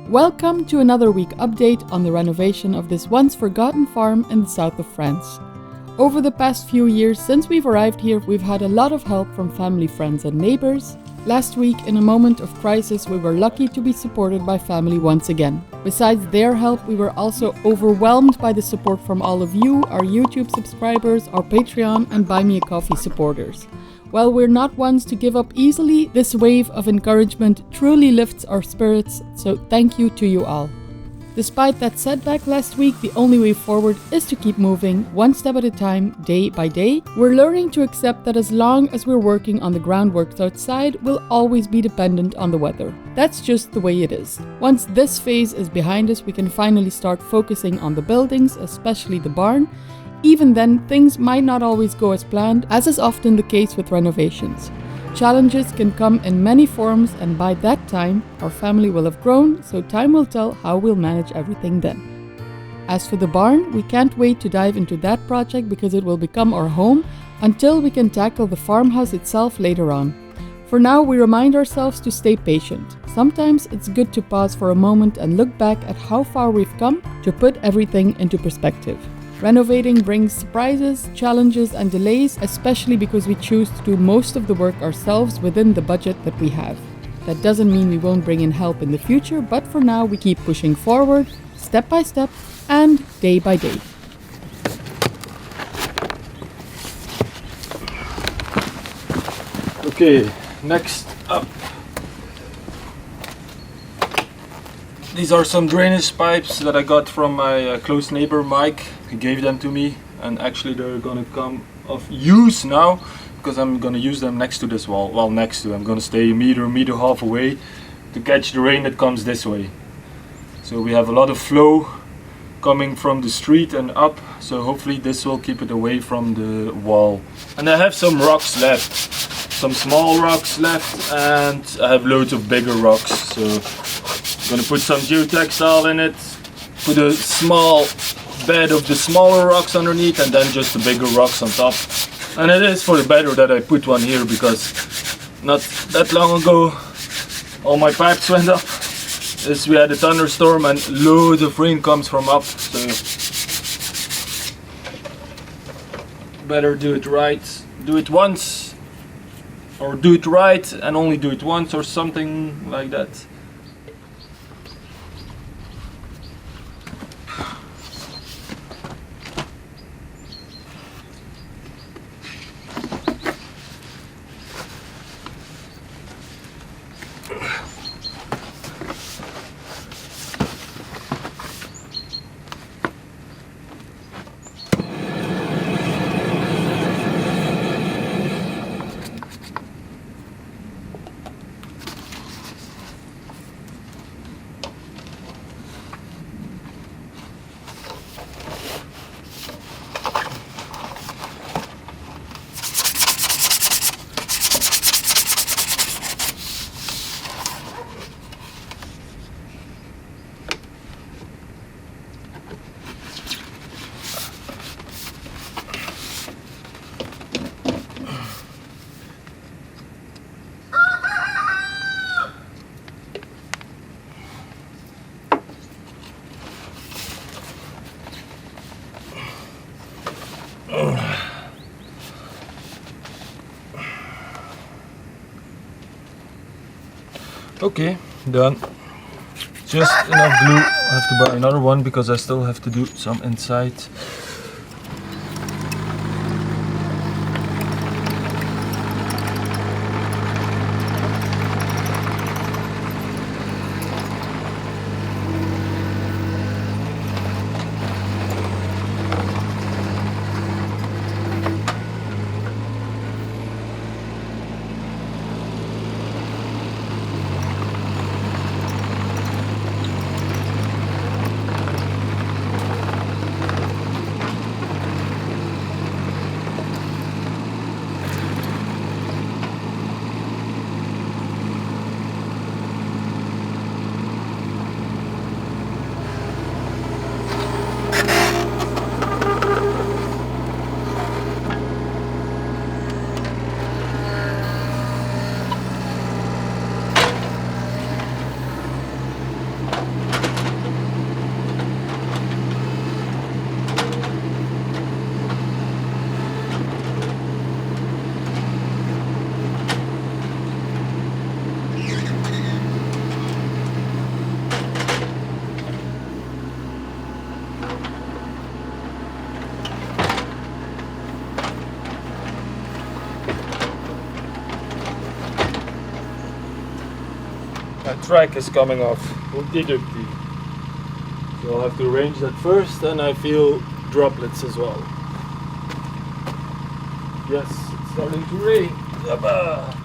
Welcome to another week update on the renovation of this once forgotten farm in the south of France. Over the past few years since we've arrived here, we've had a lot of help from family, friends and neighbors. Last week, in a moment of crisis, we were lucky to be supported by family once again. Besides their help, we were also overwhelmed by the support from all of you, our YouTube subscribers, our Patreon and Buy Me a Coffee supporters. While we're not ones to give up easily, this wave of encouragement truly lifts our spirits, so thank you to you all. Despite that setback last week, the only way forward is to keep moving, one step at a time, day by day. We're learning to accept that as long as we're working on the groundworks outside, we'll always be dependent on the weather. That's just the way it is. Once this phase is behind us, we can finally start focusing on the buildings, especially the barn. Even then, things might not always go as planned, as is often the case with renovations. Challenges can come in many forms, and by that time, our family will have grown, so time will tell how we'll manage everything then. As for the barn, we can't wait to dive into that project because it will become our home until we can tackle the farmhouse itself later on. For now, we remind ourselves to stay patient. Sometimes it's good to pause for a moment and look back at how far we've come to put everything into perspective. Renovating brings surprises, challenges and delays, especially because we choose to do most of the work ourselves within the budget that we have. That doesn't mean we won't bring in help in the future, but for now we keep pushing forward, step by step and day by day. Okay, next up. These are some drainage pipes that I got from my close neighbor Mike. He gave them to me, and actually they're gonna come of use now because I'm gonna use them next to this wall. Well, next to. I'm gonna stay a meter and half away to catch the rain that comes this way. So we have a lot of flow coming from the street and up, so hopefully this will keep it away from the wall. And I have some rocks left, some small rocks left, and I have loads of bigger rocks. So I'm gonna put some geotextile in it, put a small bed of the smaller rocks underneath and then just the bigger rocks on top. And it is for the better that I put one here because not that long ago all my pipes went up as we had a thunderstorm and loads of rain comes from up. So better do it right, do it once, or do it right and only do it once, or something like that. Okay, done. Just enough glue. I have to buy another one because I still have to do some inside. my track is coming off. Oopty-doopty. So I'll have to arrange that first, and I feel droplets as well. Yes, it's starting to rain. Yabba.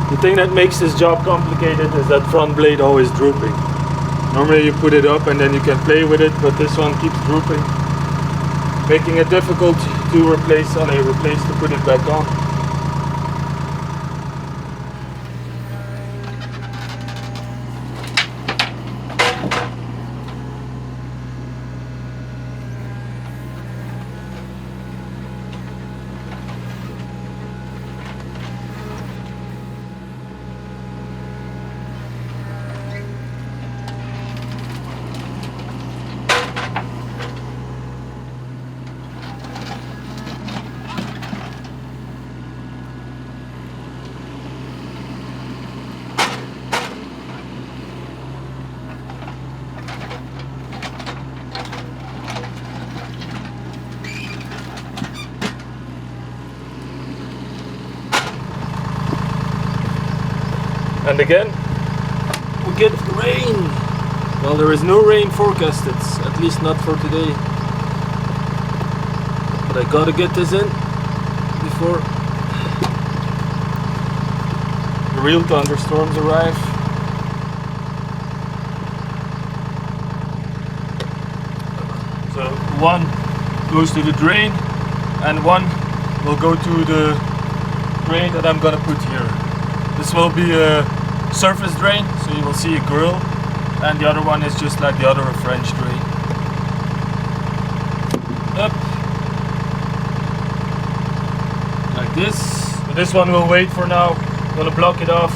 The thing that makes this job complicated is that front blade always drooping. Normally you put it up and then you can play with it, but this one keeps drooping, making it difficult to replace to put it back on. And again, we get rain. Well, there is no rain forecasted, at least not for today. But I gotta get this in before the real thunderstorms arrive. So one goes to the drain and one will go to the drain that I'm gonna put here. This will be a surface drain, so you will see a grill, and the other one is just like the other French drain. Up. Like this. So this one will wait for now. I'm gonna block it off,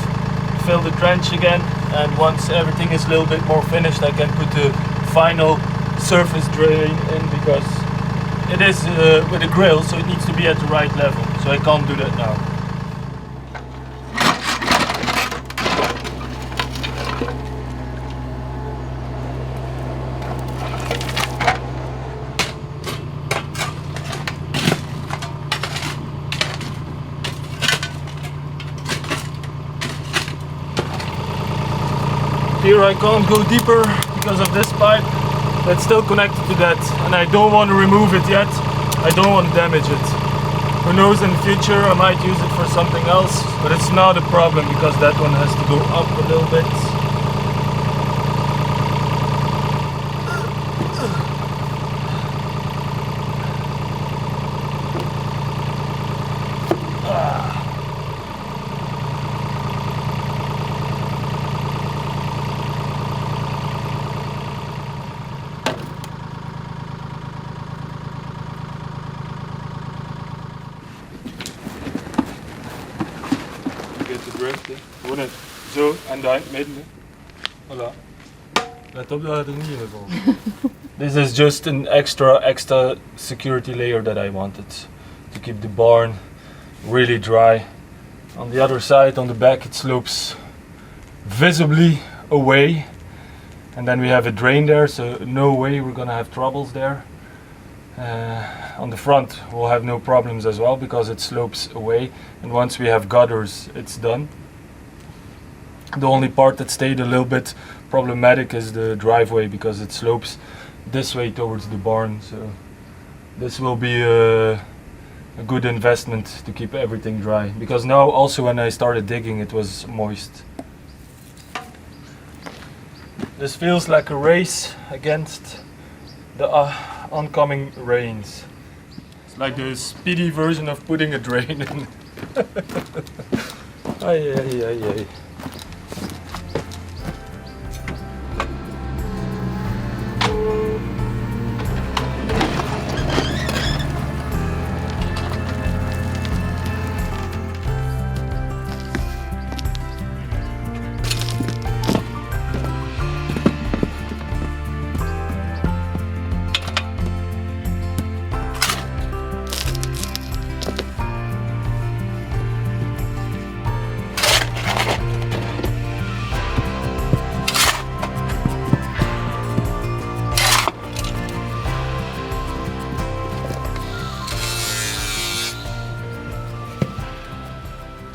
fill the trench again, and once everything is a little bit more finished, I can put the final surface drain in, because it is with a grill, so it needs to be at the right level, so I can't do that now. Here I can't go deeper because of this pipe that's still connected to that, and I don't want to remove it yet. I don't want to damage it. Who knows, in the future I might use it for something else, but it's not a problem because that one has to go up a little bit. te driften. Gewoon zo en daar in het midden. Voilà. Let op dat het er niet in valt. This is just an extra security layer that I wanted to keep the barn really dry. On the other side, on the back, it slopes visibly away, and then we have a drain there, so no way we're gonna have troubles there. On the front we'll have no problems as well because it slopes away, and once we have gutters it's done. The only part that stayed a little bit problematic is the driveway because it slopes this way towards the barn, so this will be a good investment to keep everything dry, because now also when I started digging it was moist. This feels like a race against the oncoming rains. It's like the speedy version of putting a drain in. Ay, ay, ay, ay.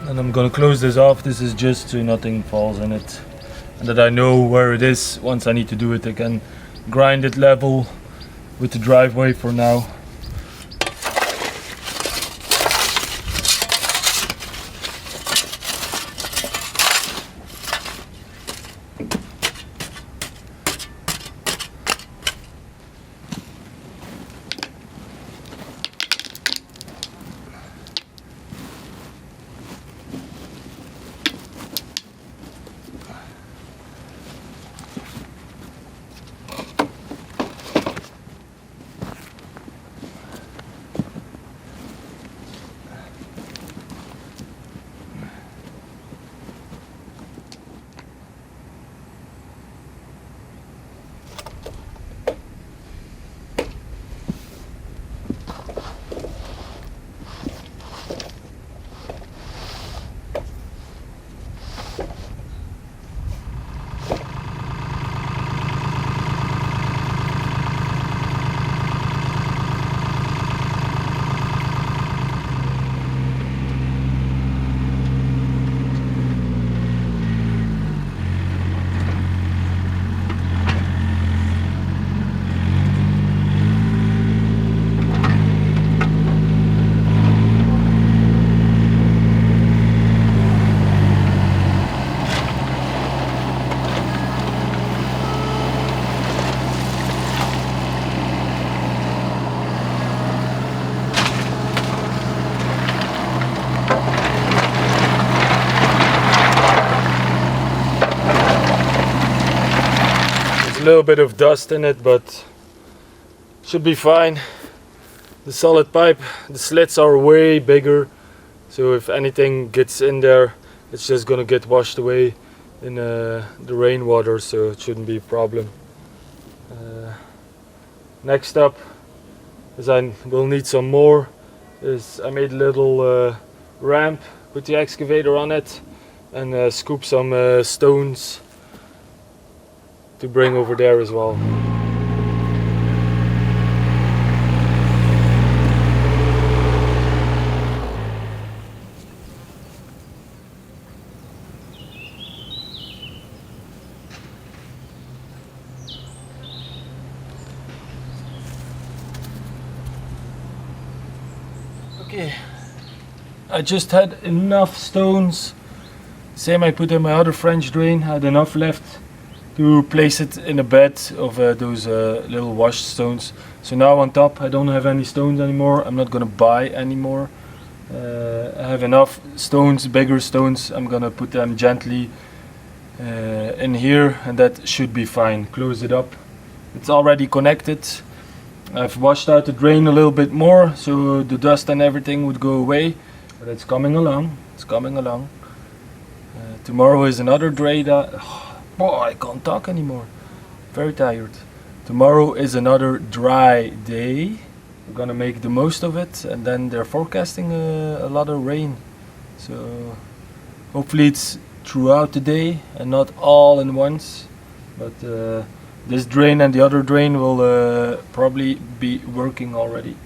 And I'm gonna close this off. This is just so nothing falls in it, and that I know where it is. Once I need to do it, I can grind it level with the driveway for now. A little bit of dust in it, but should be fine. The solid pipe, the slits are way bigger, so if anything gets in there it's just gonna get washed away in the rainwater, so it shouldn't be a problem. Next up is I will need some more. I made a little ramp with the excavator on it, and scoop some stones to bring over there as well. Okay, I just had enough stones, same I put in my other French drain, I had enough left to place it in a bed of those little washed stones. So now on top I don't have any stones anymore. I'm not gonna buy anymore. I have enough stones, bigger stones. I'm gonna put them gently in here, and that should be fine. Close it up. It's already connected. I've washed out the drain a little bit more so the dust and everything would go away, but it's coming along. It's coming along. Tomorrow is another dry day. Oh, I can't talk anymore. Very tired. Tomorrow is another dry day. We're gonna make the most of it, and then they're forecasting a lot of rain. So hopefully it's throughout the day and not all in once. But this drain and the other drain will probably be working already.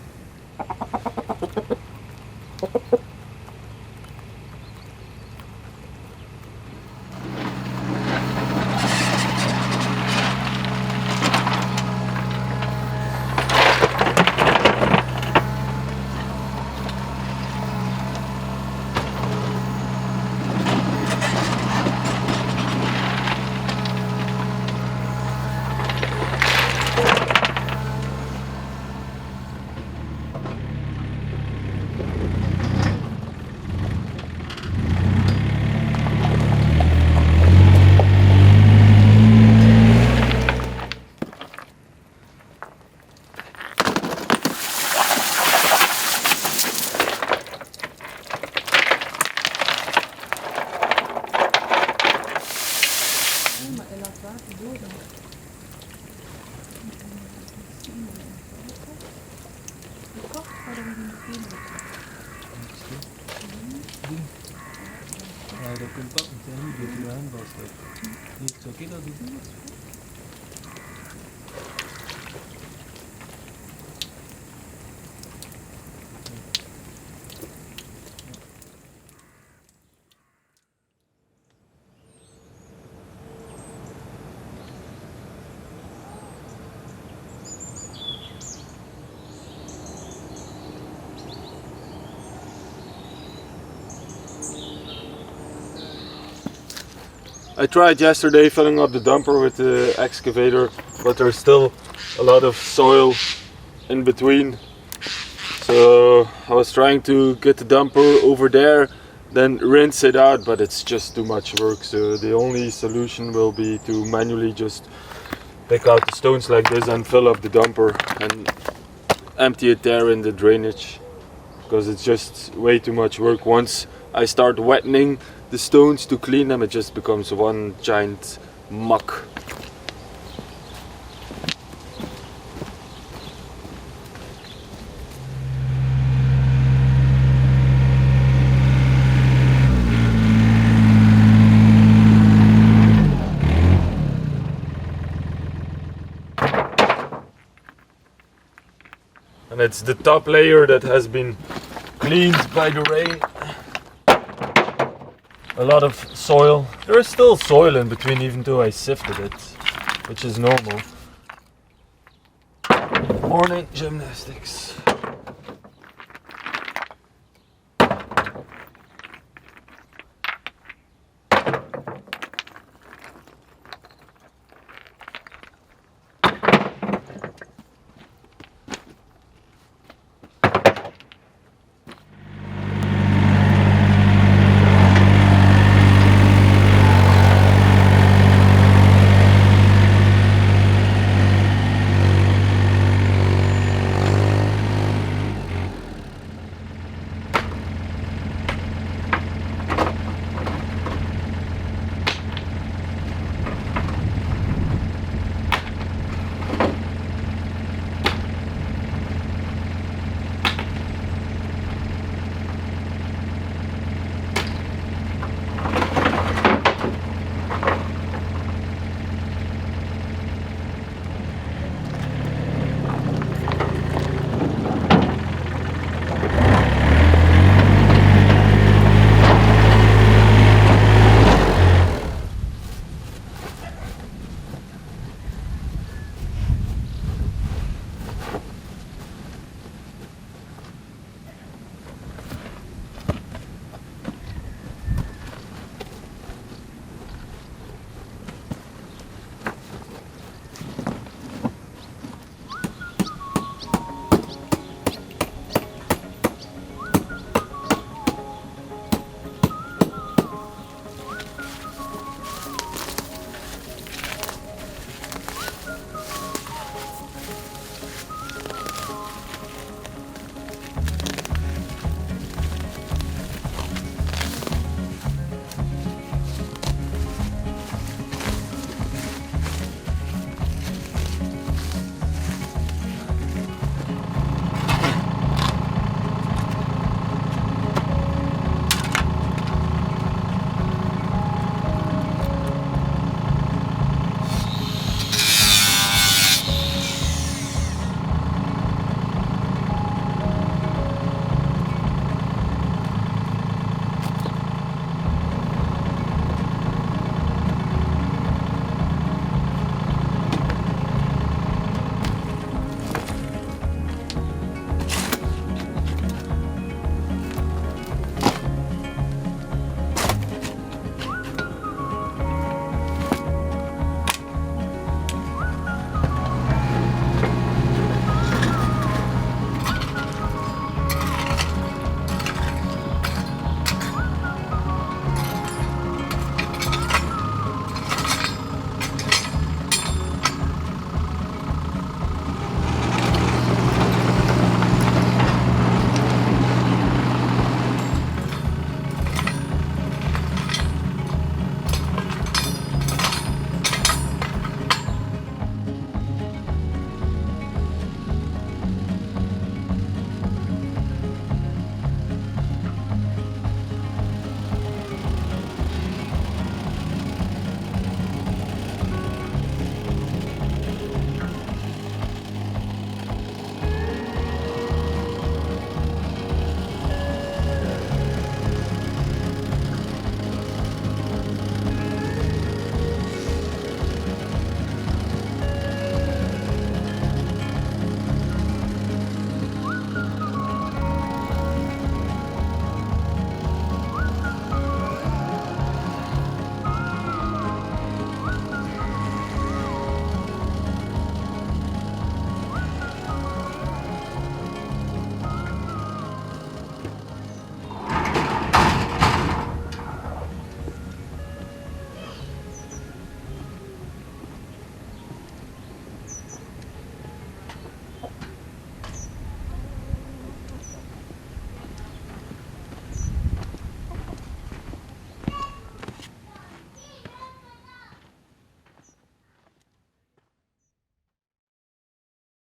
Ja, dat komt ook meteen niet door je handbastek. Niet zo kan dat doen. I tried yesterday filling up the dumper with the excavator, but there's still a lot of soil in between. So I was trying to get the dumper over there, then rinse it out, but it's just too much work. So the only solution will be to manually just pick out the stones like this and fill up the dumper and empty it there in the drainage, because it's just way too much work. Once I start wetting the stones to clean them, it just becomes one giant muck. And it's the top layer that has been cleaned by the rain. A lot of soil. There is still soil in between, even though I sifted it, which is normal. Morning gymnastics.